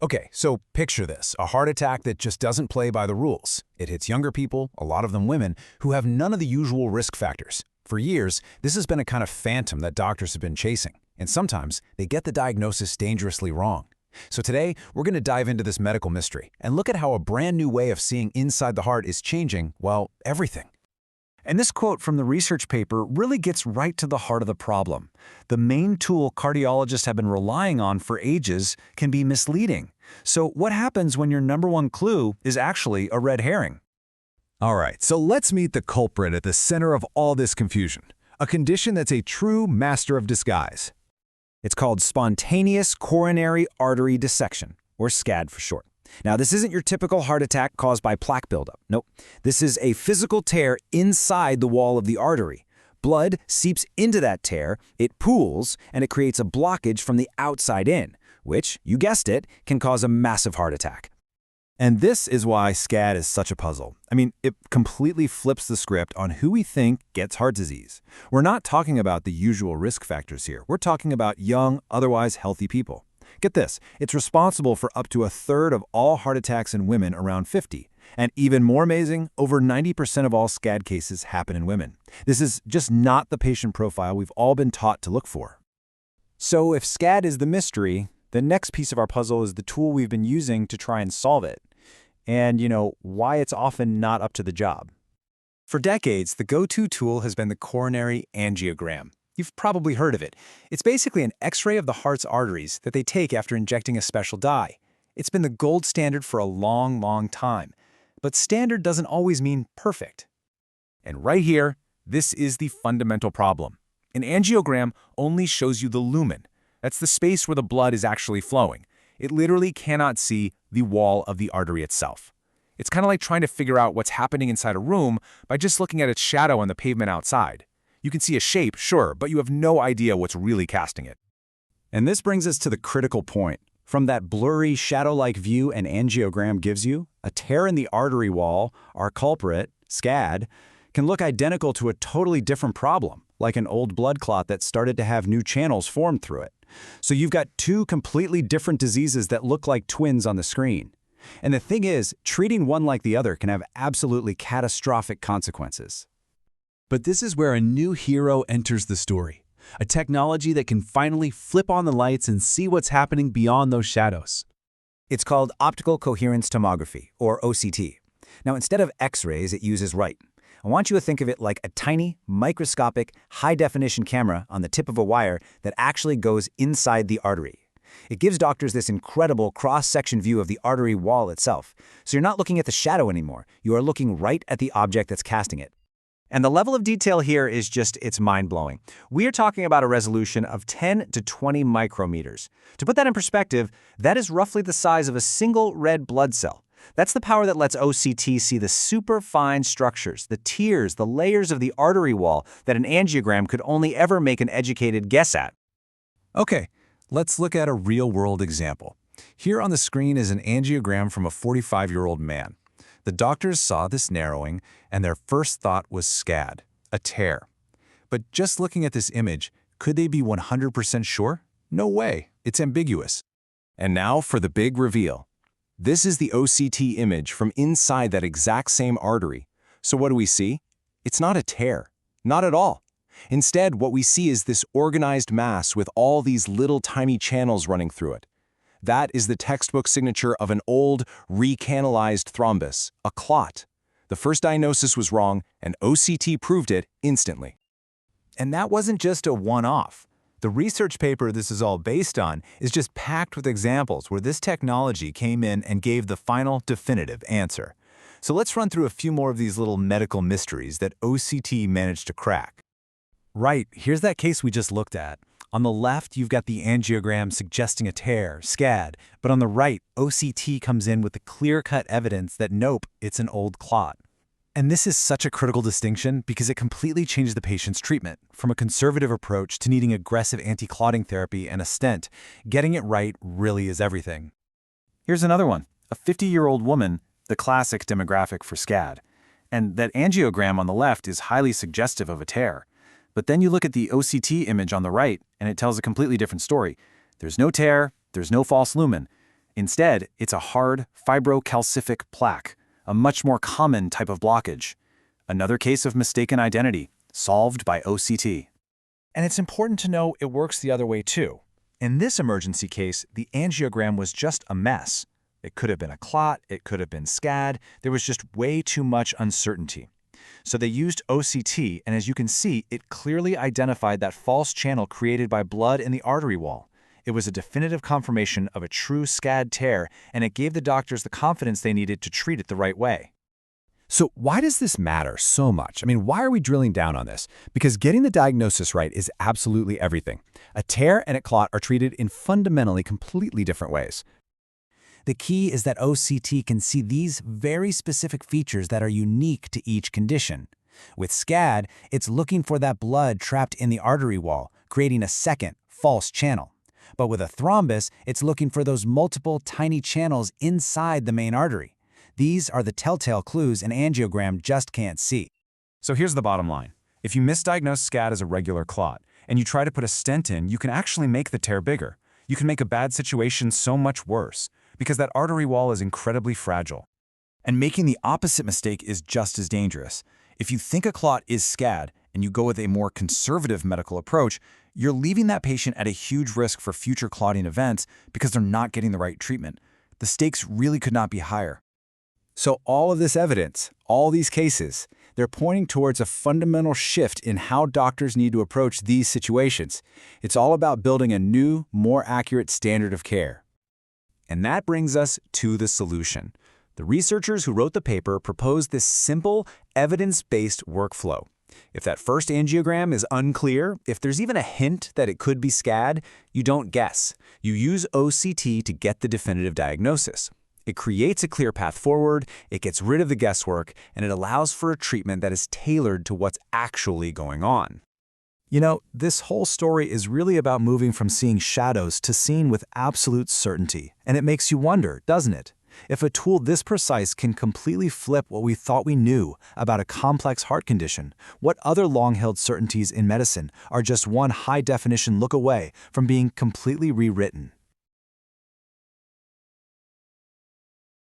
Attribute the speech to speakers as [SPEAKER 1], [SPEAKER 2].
[SPEAKER 1] Okay, so picture this, a heart attack that just doesn't play by the rules. It hits younger people, a lot of them women, who have none of the usual risk factors. For years, this has been a kind of phantom that doctors have been chasing, and sometimes they get the diagnosis dangerously wrong. So today, we're going to dive into this medical mystery and look at how a brand new way of seeing inside the heart is changing, well, everything.
[SPEAKER 2] And this quote from the research paper really gets right to the heart of the problem. The main tool cardiologists have been relying on for ages can be misleading. So what happens when your number one clue is actually a red herring?
[SPEAKER 3] All right, so let's meet the culprit at the center of all this confusion, a condition that's a true master of disguise.
[SPEAKER 2] It's called spontaneous coronary artery dissection, or SCAD for short. Now, this isn't your typical heart attack caused by plaque buildup. Nope. This is a physical tear inside the wall of the artery. Blood seeps into that tear, it pools, and it creates a blockage from the outside in, which, you guessed it, can cause a massive heart attack.
[SPEAKER 3] And this is why SCAD is such a puzzle. I mean, it completely flips the script on who we think gets heart disease. We're not talking about the usual risk factors here. We're talking about young, otherwise healthy people. Get this, it's responsible for up to 1/3 of all heart attacks in women around 50. And even more amazing, over 90% of all SCAD cases happen in women. This is just not the patient profile we've all been taught to look for.
[SPEAKER 2] So if SCAD is the mystery, the next piece of our puzzle is the tool we've been using to try and solve it. And, why it's often not up to the job.
[SPEAKER 4] For decades, the go-to tool has been the coronary angiogram. You've probably heard of it. It's basically an X-ray of the heart's arteries that they take after injecting a special dye. It's been the gold standard for a long, long time. But standard doesn't always mean perfect.
[SPEAKER 1] And right here, this is the fundamental problem. An angiogram only shows you the lumen. That's the space where the blood is actually flowing. It literally cannot see the wall of the artery itself. It's kind of like trying to figure out what's happening inside a room by just looking at its shadow on the pavement outside. You can see a shape, sure, but you have no idea what's really casting it.
[SPEAKER 2] And this brings us to the critical point. From that blurry, shadow-like view an angiogram gives you, a tear in the artery wall, our culprit, SCAD, can look identical to a totally different problem, like an old blood clot that started to have new channels formed through it. So you've got two completely different diseases that look like twins on the screen. And the thing is, treating one like the other can have absolutely catastrophic consequences.
[SPEAKER 3] But this is where a new hero enters the story, a technology that can finally flip on the lights and see what's happening beyond those shadows.
[SPEAKER 2] It's called Optical Coherence Tomography, or OCT. Now, instead of X-rays, it uses light. I want you to think of it like a tiny, microscopic, high-definition camera on the tip of a wire that actually goes inside the artery. It gives doctors this incredible cross-section view of the artery wall itself. So you're not looking at the shadow anymore. You are looking right at the object that's casting it. And the level of detail here is it's mind-blowing. We are talking about a resolution of 10 to 20 micrometers. To put that in perspective, that is roughly the size of a single red blood cell. That's the power that lets OCT see the super fine structures, the tiers, the layers of the artery wall that an angiogram could only ever make an educated guess at.
[SPEAKER 3] Okay, let's look at a real-world example. Here on the screen is an angiogram from a 45-year-old man. The doctors saw this narrowing, and their first thought was SCAD, a tear. But just looking at this image, could they be 100% sure? No way, it's ambiguous.
[SPEAKER 1] And now for the big reveal. This is the OCT image from inside that exact same artery. So what do we see? It's not a tear, not at all. Instead, what we see is this organized mass with all these little tiny channels running through it. That is the textbook signature of an old, recanalized thrombus, a clot. The first diagnosis was wrong, and OCT proved it instantly.
[SPEAKER 4] And that wasn't just a one-off. The research paper this is all based on is just packed with examples where this technology came in and gave the final definitive answer. So let's run through a few more of these little medical mysteries that OCT managed to crack.
[SPEAKER 2] Right, here's that case we just looked at. On the left, you've got the angiogram suggesting a tear, SCAD, but on the right, OCT comes in with the clear-cut evidence that nope, it's an old clot. And this is such a critical distinction because it completely changes the patient's treatment. From a conservative approach to needing aggressive anti-clotting therapy and a stent, getting it right really is everything. Here's another one, a 50-year-old woman, the classic demographic for SCAD. And that angiogram on the left is highly suggestive of a tear. But then you look at the OCT image on the right, and it tells a completely different story. There's no tear, there's no false lumen.
[SPEAKER 3] Instead, it's a hard, fibrocalcific plaque, a much more common type of blockage. Another case of mistaken identity, solved by OCT.
[SPEAKER 2] And it's important to know it works the other way too. In this emergency case, the angiogram was just a mess. It could have been a clot, it could have been SCAD, there was just way too much uncertainty. So they used OCT, and as you can see, it clearly identified that false channel created by blood in the artery wall. It was a definitive confirmation of a true SCAD tear, and it gave the doctors the confidence they needed to treat it the right way.
[SPEAKER 3] So why does this matter so much? I mean, why are we drilling down on this? Because getting the diagnosis right is absolutely everything. A tear and a clot are treated in fundamentally completely different ways.
[SPEAKER 2] The key is that OCT can see these very specific features that are unique to each condition. With SCAD, it's looking for that blood trapped in the artery wall, creating a second, false channel. But with a thrombus, it's looking for those multiple tiny channels inside the main artery. These are the telltale clues an angiogram just can't see.
[SPEAKER 1] So here's the bottom line. If you misdiagnose SCAD as a regular clot, and you try to put a stent in, you can actually make the tear bigger. You can make a bad situation so much worse, because that artery wall is incredibly fragile. And making the opposite mistake is just as dangerous. If you think a clot is SCAD, and you go with a more conservative medical approach, you're leaving that patient at a huge risk for future clotting events because they're not getting the right treatment. The stakes really could not be higher.
[SPEAKER 2] So all of this evidence, all these cases, they're pointing towards a fundamental shift in how doctors need to approach these situations. It's all about building a new, more accurate standard of care.
[SPEAKER 1] And that brings us to the solution. The researchers who wrote the paper proposed this simple, evidence-based workflow. If that first angiogram is unclear, if there's even a hint that it could be SCAD, you don't guess. You use OCT to get the definitive diagnosis. It creates a clear path forward, it gets rid of the guesswork, and it allows for a treatment that is tailored to what's actually going on.
[SPEAKER 2] You know, this whole story is really about moving from seeing shadows to seeing with absolute certainty. And it makes you wonder, doesn't it? If a tool this precise can completely flip what we thought we knew about a complex heart condition, what other long-held certainties in medicine are just one high-definition look away from being completely rewritten?